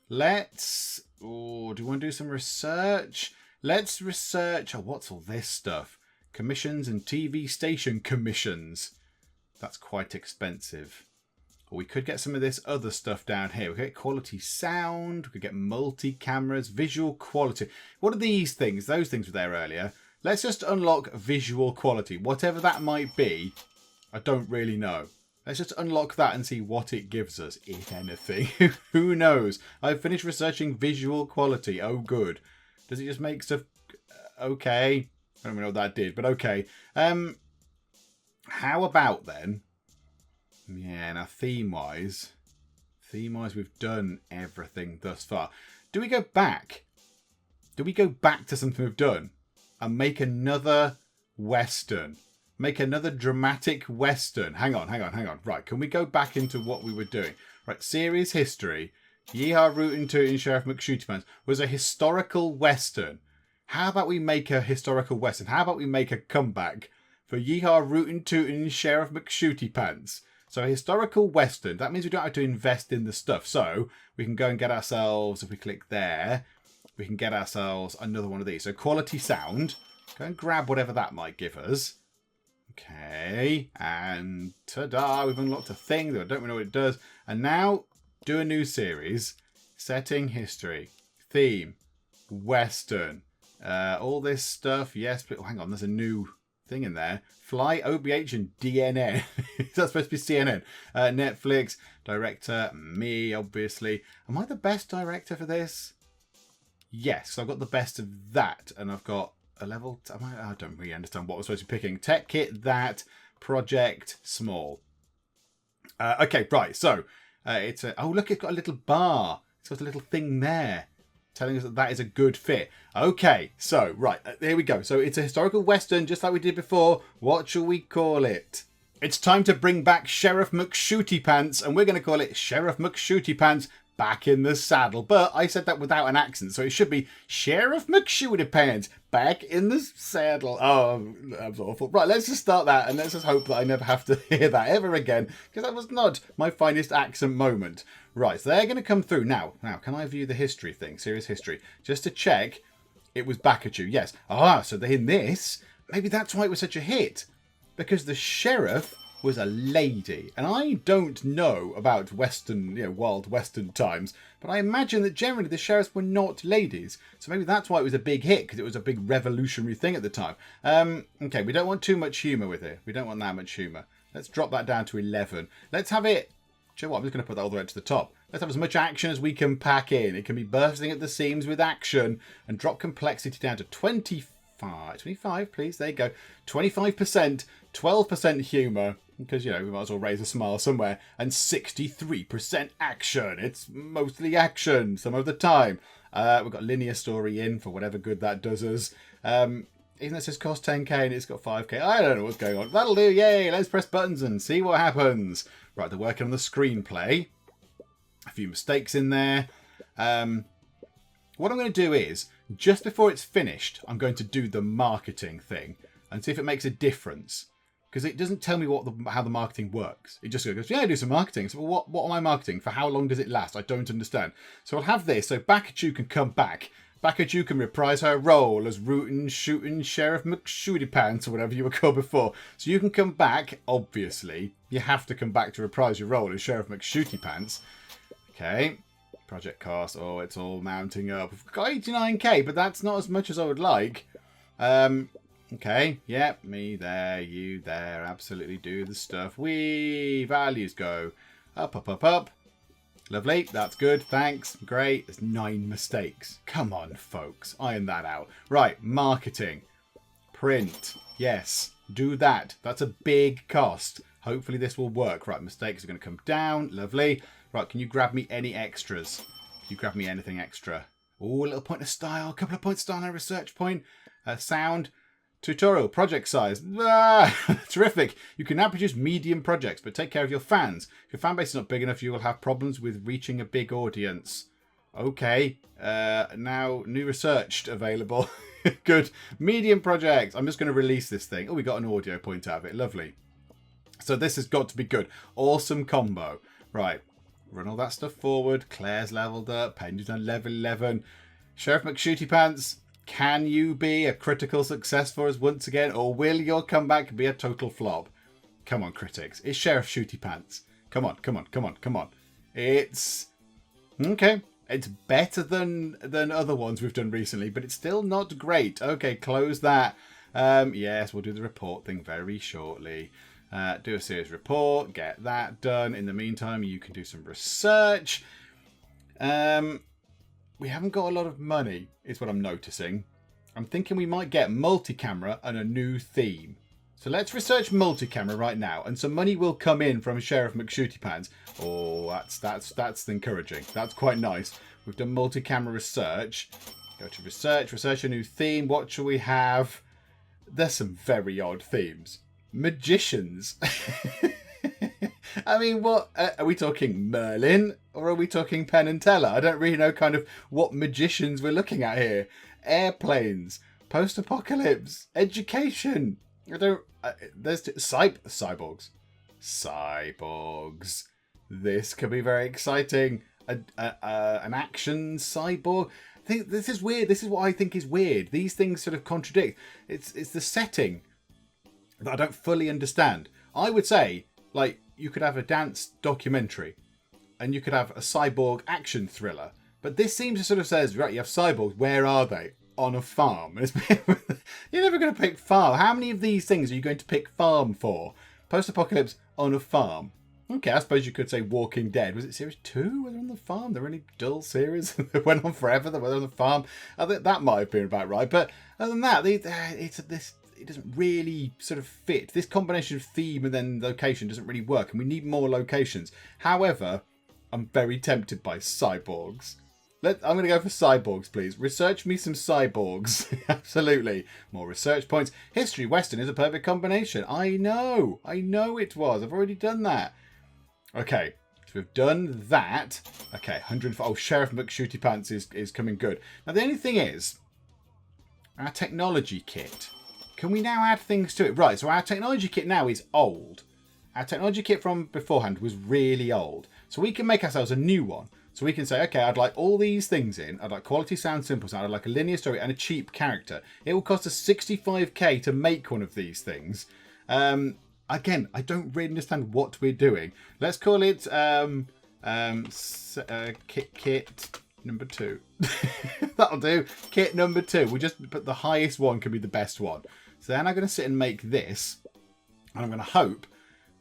A: Let's... Oh, do you want to do some research? Let's research... Oh, what's all this stuff? Commissions and TV station commissions. That's quite expensive. Or we could get some of this other stuff down here. We could get quality sound. We could get multi-cameras, visual quality. What are these things? Those things were there earlier. Let's just unlock visual quality. Whatever that might be, I don't really know. Let's just unlock that and see what it gives us, if anything. Who knows? I've finished researching visual quality. Oh, good. Does it just make stuff... okay. I don't really know what that did, but okay. How about then... yeah, now theme-wise... theme-wise, we've done everything thus far. Do we go back? Do we go back to something we've done? And make another Western? Make another dramatic Western? Hang on. Right, can we go back into what we were doing? Right, series history. Yeehaw Rootin' Tootin' Sheriff McShootypants was a historical Western. How about we make a historical Western? How about we make a comeback for Yeehaw Rootin' Tootin' Sheriff McShootypants? So a historical Western. That means we don't have to invest in the stuff. So we can go and get ourselves, if we click there, we can get ourselves another one of these. So quality sound. Go and grab whatever that might give us. Okay. And ta-da, we've unlocked a thing that I don't really know what it does. And now do a new series. Setting, history, theme, Western. All this stuff. Yes, but hang on, there's a new thing in there. Fly, OBH, and DNN. Is that supposed to be CNN? Netflix, director, me, obviously. Am I the best director for this? Yes, so I've got the best of that. And I've got a level... I don't really understand what we're supposed to be picking. Tech kit, that, project, small. Okay, right, so it's a... oh, look, it's got a little bar. It's got a little thing there telling us that that is a good fit. Okay, so, right, here we go. So it's a historical Western, just like we did before. What shall we call it? It's time to bring back Sheriff McShootypants, and we're going to call it Sheriff McShootypants Back in the Saddle. But I said that without an accent, so it should be Sheriff McShootypants Back in the Saddle. Oh, that was awful. Right, let's just start that, and let's just hope that I never have to hear that ever again, because that was not my finest accent moment. Right, so they're going to come through. Now, can I view the history thing? Serious history. Just to check, it was back at you. Yes. Ah, so in this, maybe that's why it was such a hit. Because the sheriff was a lady. And I don't know about Western, Wild Western times, but I imagine that generally the sheriffs were not ladies. So maybe that's why it was a big hit, because it was a big revolutionary thing at the time. Okay, we don't want too much humour with it. We don't want that much humour. Let's drop that down to 11. Let's have it... do you know what? I'm just going to put that all the way to the top. Let's have as much action as we can pack in. It can be bursting at the seams with action, and drop complexity down to 25, please. There you go. 25%, 12% humour, because, we might as well raise a smile somewhere, and 63% action. It's mostly action some of the time. We've got linear story in for whatever good that does us. Even though it says cost 10k and it's got 5k. I don't know what's going on. That'll do. Yay. Let's press buttons and see what happens. Right, they're working on the screenplay. A few mistakes in there. What I'm going to do is, just before it's finished, I'm going to do the marketing thing and see if it makes a difference. Because it doesn't tell me how the marketing works. It just goes, yeah, do some marketing. So, well, what am I marketing? For how long does it last? I don't understand. So I'll have this. So Bakachoo can come back. Bakachoo can reprise her role as Rootin' Shootin' Sheriff McShootypants, or whatever you were called before. So you can come back, obviously. You have to come back to reprise your role as Sheriff McShootypants. Okay. Project cost. Oh, it's all mounting up. We've got 89k, but that's not as much as I would like. Okay. Yep. Me there. You there. Absolutely do the stuff. Wee. Values go up, up, up, up. Lovely. That's good. Thanks. Great. There's 9 mistakes. Come on, folks. Iron that out. Right. Marketing. Print. Yes. Do that. That's a big cost. Hopefully this will work. Right. Mistakes are going to come down. Lovely. Right. Can you grab me any extras? Can you grab me anything extra? Oh, a little point of style. A couple of points of style. No research point. Sound. Tutorial. Project size. Terrific. You can now produce medium projects, but take care of your fans. If your fan base is not big enough, you will have problems with reaching a big audience. Okay. Now, new research available. Good. Medium projects. I'm just going to release this thing. Oh, we got an audio point out of it. Lovely. So this has got to be good. Awesome combo. Right. Run all that stuff forward. Claire's leveled up. Pendy's done level 11. Sheriff McShootypants. Can you be a critical success for us once again, or will your comeback be a total flop? Come on, critics. It's Sheriff Shootypants. Come on, come on, come on, come on. It's... okay. It's better than other ones we've done recently, but it's still not great. Okay, close that. Yes, we'll do the report thing very shortly. Do a series report, get that done. In the meantime, you can do some research. We haven't got a lot of money, is what I'm noticing. I'm thinking we might get multi-camera and a new theme. So let's research multi-camera right now, and some money will come in from Sheriff McShootypants. Oh, that's encouraging. That's quite nice. We've done multi-camera research. Go to research a new theme. What shall we have? There's some very odd themes. Magicians. I mean, what are we talking? Merlin, or are we talking Penn and Teller? I don't really know kind of what magicians we're looking at here. Airplanes, post-apocalypse, education. I don't. There's cyborgs. Cyborgs. This could be very exciting. An action cyborg. I think this is weird. This is what I think is weird. These things sort of contradict. It's the setting that I don't fully understand. I would say, like, you could have a dance documentary and you could have a cyborg action thriller. But this seems to sort of says, right, you have cyborgs, where are they? On a farm. You're never going to pick farm. How many of these things are you going to pick farm for? Post-apocalypse on a farm. Okay, I suppose you could say Walking Dead. Was it series 2? Were they on the farm? They're really dull series. They went on forever. They were on the farm. I think that might have been about right. But other than that, it doesn't really sort of fit. This combination of theme and then location doesn't really work, and we need more locations. However, I'm very tempted by cyborgs. I'm going to go for cyborgs, please. Research me some cyborgs. Absolutely. More research points. History Western is a perfect combination. I know it was. I've already done that. Okay, so we've done that. Okay, 104. Oh, Sheriff McShootypants is coming good. Now, the only thing is, our technology kit. Can we now add things to it? Right, so our technology kit now is old. Our technology kit from beforehand was really old. So we can make ourselves a new one. So we can say, okay, I'd like all these things in. I'd like quality sound, simple sound. I'd like a linear story and a cheap character. It will cost us 65k to make one of these things. Again, I don't really understand what we're doing. Let's call it kit number 2. That'll do. Kit number 2. We'll just put the highest one can be the best one. So then I'm going to sit and make this. And I'm going to hope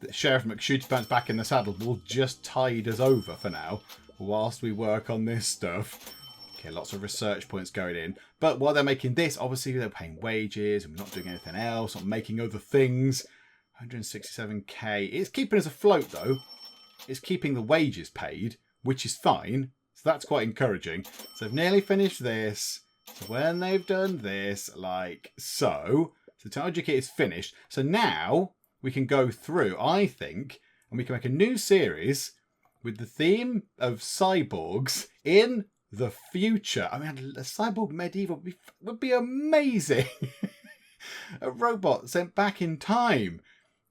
A: that Sheriff McShootypants back in the saddle will just tide us over for now whilst we work on this stuff. Okay, lots of research points going in. But while they're making this, obviously they're paying wages and we're not doing anything else, not making other things. 167k. It's keeping us afloat though. It's keeping the wages paid, which is fine. So that's quite encouraging. So they've nearly finished this. So when they've done this, like so, the technology kit is finished. So now we can go through, I think, and we can make a new series with the theme of cyborgs in the future. I mean, a cyborg medieval would be amazing. A robot sent back in time.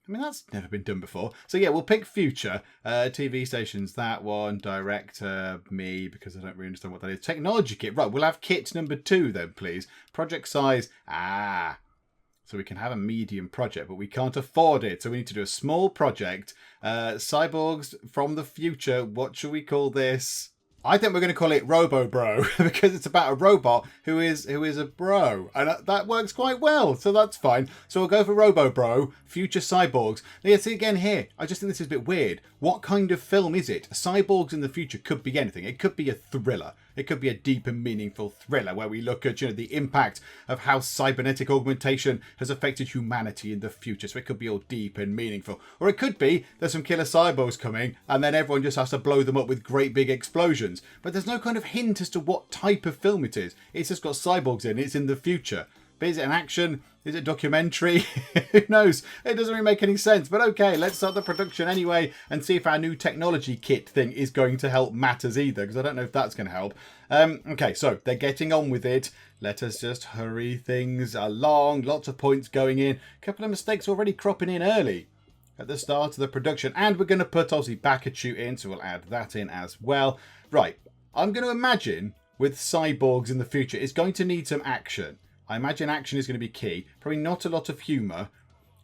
A: I mean, that's never been done before. So yeah, we'll pick future. TV stations, that one. Director, me, because I don't really understand what that is. Technology kit. Right, we'll have kit number 2 then, please. Project size. So we can have a medium project, but we can't afford it. So we need to do a small project. Cyborgs from the future. What should we call this? I think we're going to call it Robo Bro because it's about a robot who is a bro, and that works quite well. So that's fine. So we'll go for Robo Bro, future cyborgs. Now, see again here. I just think this is a bit weird. What kind of film is it? Cyborgs in the future could be anything. It could be a thriller. It could be a deep and meaningful thriller where we look at the impact of how cybernetic augmentation has affected humanity in the future. So it could be all deep and meaningful. Or it could be there's some killer cyborgs coming and then everyone just has to blow them up with great big explosions. But there's no kind of hint as to what type of film it is. It's just got cyborgs in. It's in the future. But is it an action? Is it a documentary? Who knows? It doesn't really make any sense. But okay, let's start the production anyway and see if our new technology kit thing is going to help matters either, because I don't know if that's going to help. Okay, so they're getting on with it. Let us just hurry things along. Lots of points going in. A couple of mistakes already cropping in early at the start of the production. And we're going to put obviously Bakachute in, so we'll add that in as well. Right, I'm going to imagine with cyborgs in the future, it's going to need some action. I imagine action is going to be key. Probably not a lot of humour.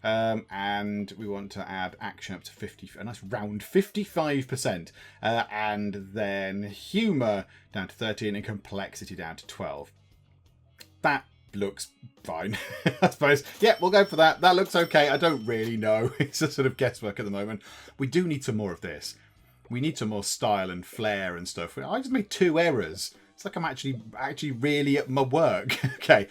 A: And we want to add action up to 50, a nice round 55%. And then humour down to 13 and complexity down to 12. That looks fine, I suppose. Yeah, we'll go for that. That looks okay. I don't really know. It's a sort of guesswork at the moment. We do need some more of this. We need some more style and flair and stuff. I just made 2 errors. It's like I'm actually really at my work. Okay.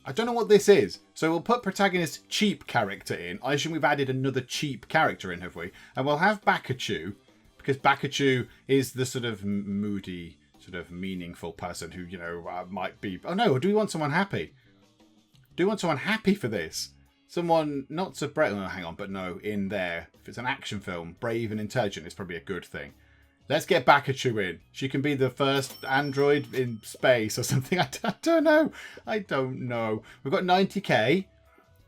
A: I don't know what this is. So we'll put protagonist cheap character in. I assume we've added another cheap character in, have we? And we'll have Bakachu, because Bakachu is the sort of moody, sort of meaningful person who, you know, might be... Oh no, do we want someone happy? Do we want someone happy for this? Someone not so brave... Oh, hang on, but no, in there. If it's an action film, brave and intelligent is probably a good thing. Let's get Bakachu in. She can be the first android in space or something. I don't know. I don't know. We've got 90k.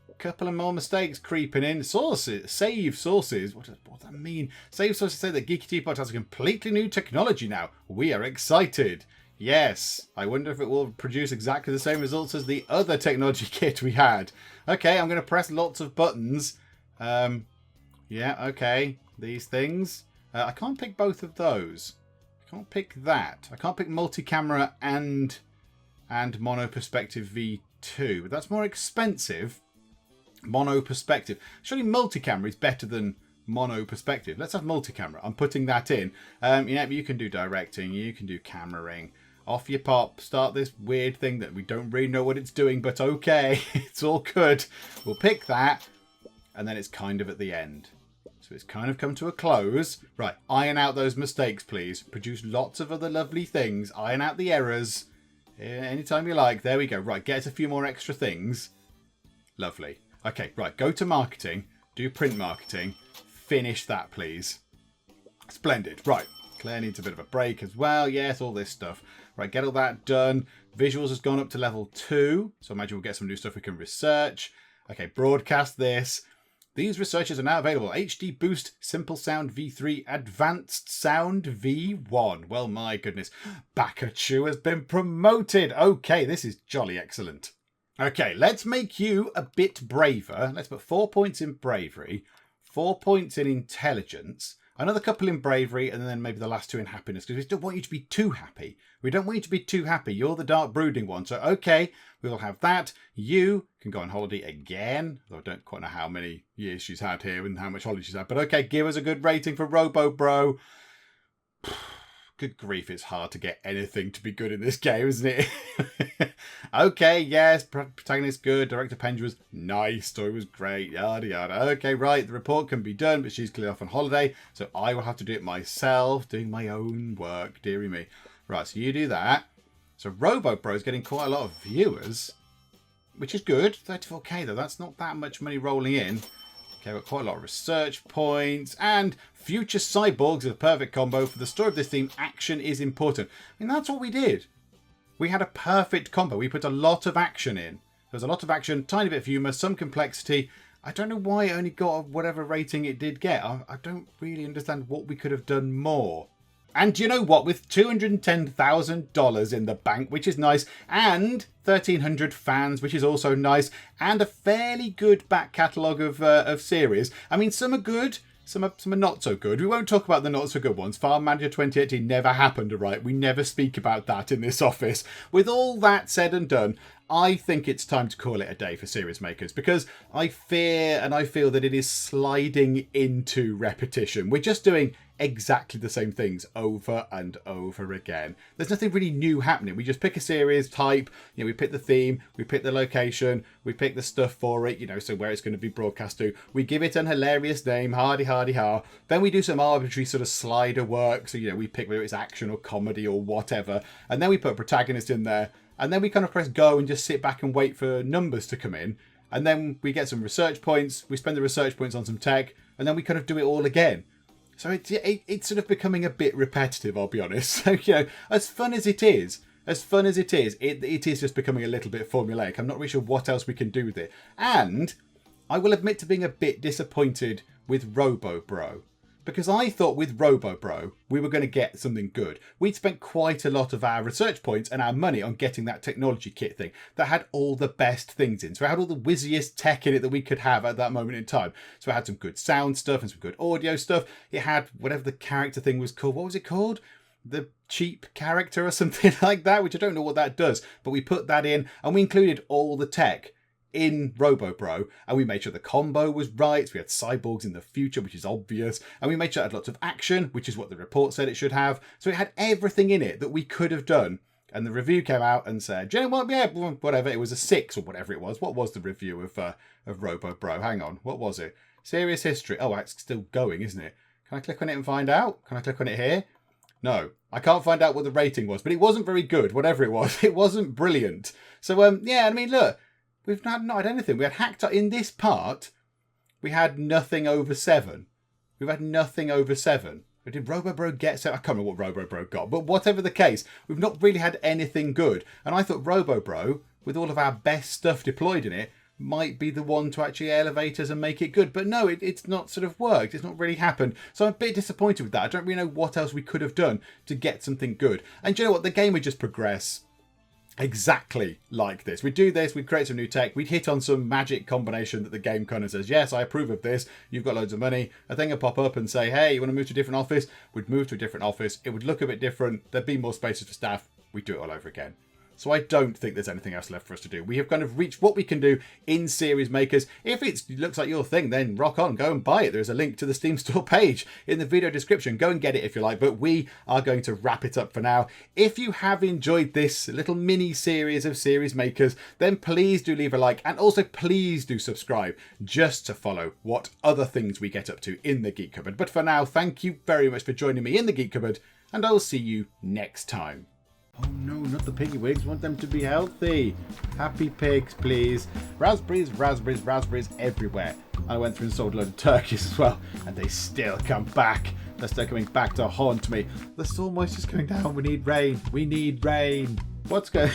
A: A couple of more mistakes creeping in. Sources. Save sources. What does that mean? Save sources say that Geeky Teapot has a completely new technology now. We are excited. Yes. I wonder if it will produce exactly the same results as the other technology kit we had. Okay, I'm going to press lots of buttons. Yeah, okay. These things. I can't pick both of those. I can't pick that. I can't pick multi-camera and mono perspective V2. But that's more expensive. Mono perspective. Surely multi-camera is better than mono perspective. Let's have multi-camera. I'm putting that in. Yeah, you can do directing. You can do cameraing. Off you pop. Start this weird thing that we don't really know what it's doing. But okay. It's all good. We'll pick that. And then it's kind of at the end. So it's kind of come to a close. Right, iron out those mistakes, please. Produce lots of other lovely things. Iron out the errors. Anytime you like. There we go. Right, get us a few more extra things. Lovely. Okay, right, go to marketing. Do print marketing. Finish that, please. Splendid. Right, Claire needs a bit of a break as well. Yes, all this stuff. Right, get all that done. Visuals has gone up to level 2. So I imagine we'll get some new stuff we can research. Okay, broadcast this. These researches are now available. HD Boost, Simple Sound V3, Advanced Sound V1. Well, my goodness. Bakachu has been promoted. Okay, this is jolly excellent. Okay, let's make you a bit braver. Let's put 4 points in bravery, 4 points in intelligence, another couple in bravery, and then maybe the last 2 in happiness, because we don't want you to be too happy. We don't want you to be too happy. You're the dark brooding one. So, okay, we will have that. You can go on holiday again. Though I don't quite know how many years she's had here and how much holiday she's had. But okay, give us a good rating for Robo Bro. Good grief, it's hard to get anything to be good in this game, isn't it? Okay, yes, protagonist good. Director Penja was nice. Story was great. Yada, yada. Okay, right, the report can be done, but she's clearly off on holiday. So I will have to do it myself, doing my own work. Dearie me. Right, so you do that. So RoboBro is getting quite a lot of viewers, which is good. 34k though, that's not that much money rolling in. Okay, we've got quite a lot of research points. And future cyborgs is a perfect combo. For the story of this theme, action is important. I mean, that's what we did. We had a perfect combo. We put a lot of action in. There was a lot of action, tiny bit of humour, some complexity. I don't know why it only got whatever rating it did get. I don't really understand what we could have done more. And you know what? With $210,000 in the bank, which is nice, and 1,300 fans, which is also nice, and a fairly good back catalogue of series. I mean, some are good, some are not so good. We won't talk about the not so good ones. Farm Manager 2018 never happened, right? We never speak about that in this office. With all that said and done, I think it's time to call it a day for Series Makers, because I fear and I feel that it is sliding into repetition. We're just doing exactly the same things over and over again. There's nothing really new happening. We just pick a series type, you know, we pick the theme, we pick the location, we pick the stuff for it, you know, so where it's going to be broadcast to. We give it an hilarious name, hardy hardy ha. Then we do some arbitrary sort of slider work. So, you know, we pick whether it's action or comedy or whatever. And then we put a protagonist in there. And then we kind of press go and just sit back and wait for numbers to come in. And then we get some research points. We spend the research points on some tech. And then we kind of do it all again. So it's sort of becoming a bit repetitive, I'll be honest. So, you know, as fun as it is, it is just becoming a little bit formulaic. I'm not really sure what else we can do with it. And I will admit to being a bit disappointed with RoboBro. Because I thought with RoboBro, we were going to get something good. We'd spent quite a lot of our research points and our money on getting that technology kit thing that had all the best things in. So it had all the whizziest tech in it that we could have at that moment in time. So it had some good sound stuff and some good audio stuff. It had whatever the character thing was called. What was it called? the cheap character or something like that, which I don't know what that does, but we put that in and we included all the tech in RoboBro, and we made sure the combo was right. So we had cyborgs in the future, which is obvious, and we made sure it had lots of action, which is what the report said it should have. So it had everything in it that we could have done. And the review came out and said, "Do you know what? Yeah, whatever. It was a 6 or whatever it was. What was the review of RoboBro? Hang on, what was it? Serious history. Oh, it's still going, isn't it? Can I click on it and find out? Can I click on it here? No, I can't find out what the rating was, but it wasn't very good. Whatever it was, it wasn't brilliant. So yeah, I mean, look. We've not had anything. We had hacked in this part. We had nothing over 7. We've had nothing over 7. But did RoboBro get 7? I can't remember what RoboBro got. But whatever the case, we've not really had anything good. And I thought RoboBro, with all of our best stuff deployed in it, might be the one to actually elevate us and make it good. But no, it's not sort of worked. It's not really happened. So I'm a bit disappointed with that. I don't really know what else we could have done to get something good. And do you know what? The game would just progress exactly like this. We'd do this, we'd create some new tech, we'd hit on some magic combination that the game kind of says, yes, I approve of this, you've got loads of money, a thing would pop up and say, hey, you want to move to a different office? We'd move to a different office, it would look a bit different, there'd be more spaces for staff, we'd do it all over again. So I don't think there's anything else left for us to do. We have kind of reached what we can do in Series Makers. If it looks like your thing, then rock on, go and buy it. There's a link to the Steam Store page in the video description. Go and get it if you like, but we are going to wrap it up for now. If you have enjoyed this little mini series of Series Makers, then please do leave a like, and also please do subscribe just to follow what other things we get up to in the Geek Cupboard. But for now, thank you very much for joining me in the Geek Cupboard, and I'll see you next time. Oh no, not the piggy wigs. Want them to be healthy. Happy pigs, please. Raspberries, raspberries, raspberries everywhere. I went through and sold a load of turkeys as well, and they still come back. They're still coming back to haunt me. The soil moisture's coming down. We need rain. We need rain. What's going